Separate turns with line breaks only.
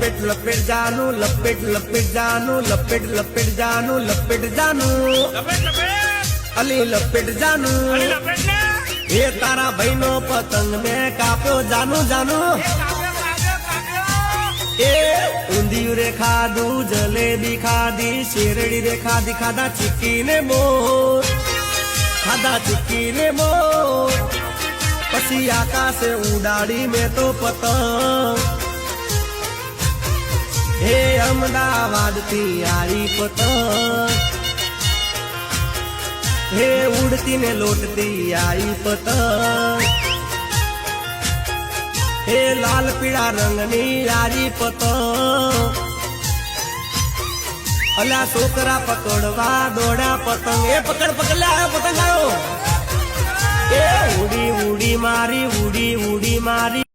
लपेट लपेट जानू लपेट लपेट जानू लपेट लपेट जानू लपेट जानू अली लपेट जानू ये तारा बहनो पतंग में काप्यो जानू जानू ए ऊंधिયું रे खाधू जलेबी खाधी शेरड़ी रे खाधी खाधा चिक्की ने मोर खाधा चिक्की ने मोर पसी आकाशे उडाड़ी में तो पतंग हे अहमदाबाद थी आई पतंग हे उड़ती ने लोटती आई पतंग हे लाल पीड़ा रंगनी यारी पतंग अला छोकरा पकड़वा दौड़ा पतंग ए पकड़ पकड़ ले आयो पतंग आयो ए उड़ी उड़ी मारी उड़ी उड़ी मारी।